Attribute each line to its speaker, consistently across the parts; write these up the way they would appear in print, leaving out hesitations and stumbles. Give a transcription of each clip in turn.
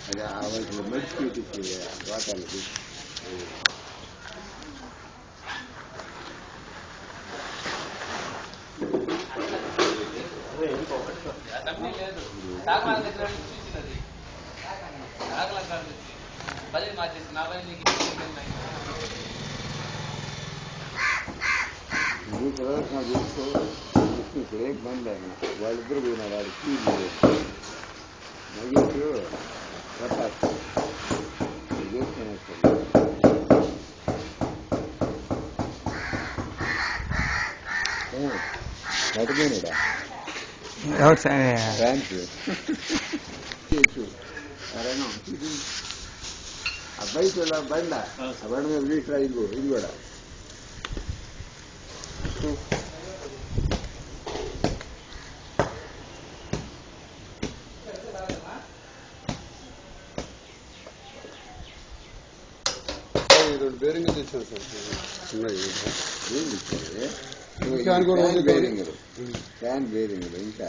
Speaker 1: అది అసలు మెడిసిటీ వాటాలకి ప్రదర్శన చూస్తూ ఇక్కడ ఏం బండి ఆయన వాళ్ళిద్దరు పోయినారు వాడు ఫీజు మగేష్ ప్రకాష్ నటుపోయినాడా ఫ్రాన్స్ సరేనా ఆ బైక్ బండ ఆ బండి మీద రీటర్ ఇదిగో ఇది కూడా
Speaker 2: బేరింగ్ తెచ్చాను సార్
Speaker 1: ఫ్యాన్ బేరింగ్ ఇంకా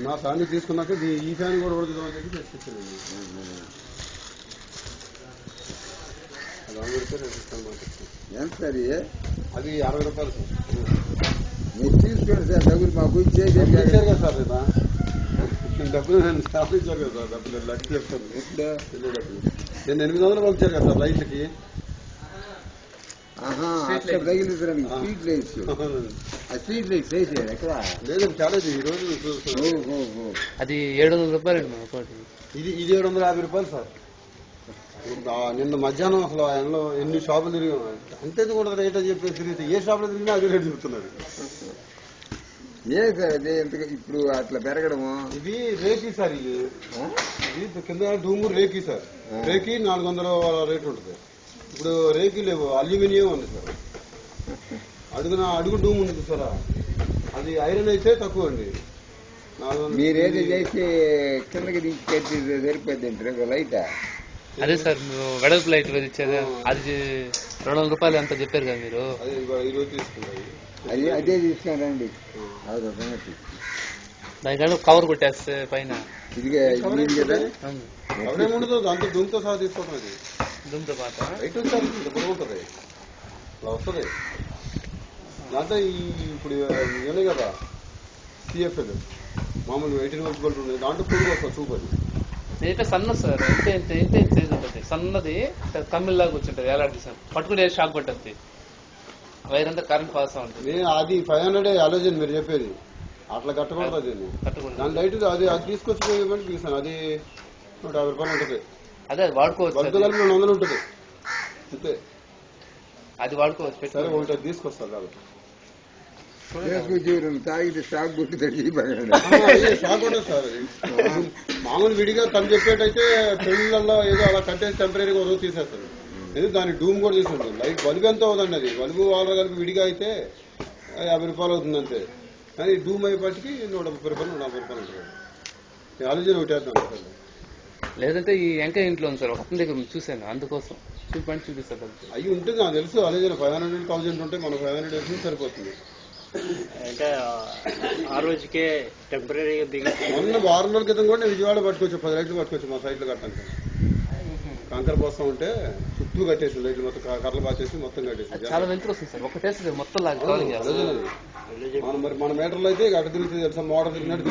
Speaker 2: నా ఫ్యాన్ తీసుకున్నాక ఈ ఫ్యాన్ కూడా ఉడుకుదామని చెప్పి తెచ్చిచ్చానండి.
Speaker 1: ఎంత సార్
Speaker 2: అది 60 రూపాయలు సార్.
Speaker 1: మీరు తీసుకోండి సార్ డబ్బులు మాకు ఇచ్చారు
Speaker 2: కదా సార్ డబ్బులు నేను స్థాపించారు కదా సార్ డబ్బులు లక్ష చెప్తాను డబ్బులు నేను 800 పంపించారు కదా సార్ లైట్లకి.
Speaker 1: అక్కడ తగిలించడానికి స్ట్రీట్ లైట్స్ ఆ స్ట్రీట్ లైట్స్ వేసేయారు ఎక్కడ
Speaker 2: లేదండి చాలా ఈ రోజు
Speaker 3: అది 700 రూపాయలు
Speaker 2: ఇది 750 రూపాయలు సార్. నిన్న మధ్యాహ్నం అసలు ఆయనలో ఎన్ని షాపులు తిరిగాం అంతే కూడా రేట్ అని చెప్పి తిరిగితే ఏ షాపులో తిరిగినా అదే రేట్ చెప్తున్నారు.
Speaker 1: ఏ సార్ అదే ఇప్పుడు అట్లా పెరగడము
Speaker 2: ఇది రేకి సార్. ఇది కింద డూము రేకి సార్. రేకి 400 రేట్ ఉంటుంది. ఇప్పుడు రేకి లేవు అల్యూమినియం ఉంది సార్. అడుగు డూమ్ ఉంది సార్. అది ఐరన్ అయితే తక్కువ అండి.
Speaker 1: మీరేదో చేసి కిందకి దించి కట్టి సరిపోద్ది అంటారు లైట్.
Speaker 3: అదే సార్ వెడల్పు లైట్ ఇచ్చేది అది 200 రూపాయలు ఎంత చెప్పారు కదా మీరు.
Speaker 1: అదే తీసుకురండి
Speaker 3: దానికంటే కవర్ కొట్టేస్తే పైన
Speaker 1: ఇదిగా కదా
Speaker 2: ఉండదు అంత దుమ్తో సహా తీసుకోవడం. అది
Speaker 3: దుమ్తో పాటు
Speaker 2: లైట్ ఉంటుంది పొరుగుంటుంది అలా వస్తుంది. దాంట్లో ఇప్పుడు ఇవన్నీ కదా సిఎఫ్ఎల్ మామూలు 18 వోల్ట్ బల్బ్ ఉంది. దాంట్లో పొరుగు వస్తుంది చూపది.
Speaker 3: నేనైతే సన్న సార్ ఇంత సైజ్ ఉంటుంది. సన్నది కమ్మిల్లాగా వచ్చింటుంది వేలాడి సార్ పట్టుకునే షాక్ కొట్టద్ది వైర్ అంతా కరెంట్ పాస్ ఉంటుంది.
Speaker 2: అది 500 ఆలోచన మీరు చెప్పేది అట్లా కట్టకూడదు. అది దాని లైట్ అది తీసుకొచ్చి తీసాను. అది 150 రూపాయలు ఉంటుంది.
Speaker 3: అదే వాడుకోవచ్చు.
Speaker 2: 200 ఉంటుంది అంతే.
Speaker 3: అది వాడుకోవచ్చు.
Speaker 2: సరే ఒకటి తీసుకొస్తారు కాబట్టి
Speaker 1: తాగితే షాక్ కొట్టి
Speaker 2: షాక్ ఉంటుంది సార్. మామూలు విడిగా తను చెప్పేటైతే పెళ్లిళ్ళల్లో ఏదో అలా కట్టేసి టెంపరీగా వరకు తీసేస్తారు. ఎందుకు దాని డూమ్ కూడా తీసుకుంటుంది. లైట్ బల్బు ఎంత అవుతుంది. అది బల్బు వాళ్ళ కలిపి విడిగా అయితే 50 రూపాయలు అవుతుంది అంతే. కానీ డూమ్ అయ్యేపటికి 130 రూపాయలు 140 రూపాయలు ఉంటుంది. ఆలోచన ఒకటేద్దాం సార్.
Speaker 3: లేదంటే ఈ ఎంకాయ ఇంట్లో ఉంది సార్. ఒక దగ్గర చూశాను అందుకోసం చూపిస్తాను.
Speaker 2: అవి ఉంటుంది నాకు తెలుసు. ఆలోచన 500 1000 ఉంటే మనకు 500 వేసి సరిపోతుంది.
Speaker 4: అంటే ఆ రోజుకే టెంపరీగా దిగి
Speaker 2: మొన్న 6 నెలల క్రితం కూడా నేను విజయవాడ పట్టుకోవచ్చు 10 లైట్లు పట్టుకోవచ్చు. మా సైట్లు కట్టడానికి కంకర పోస్తా ఉంటే చుట్టూ కట్టేసి లైట్లు మొత్తం కర్రలు పాచేసి మొత్తం కట్టేసి
Speaker 3: చాలా వెంటనే వస్తుంది సార్. ఒకటేసి మొత్తం
Speaker 2: మరి మన మీటర్లో అయితే అటు తిరిగితే తెలుసా మోడల్ తిరిగినట్టు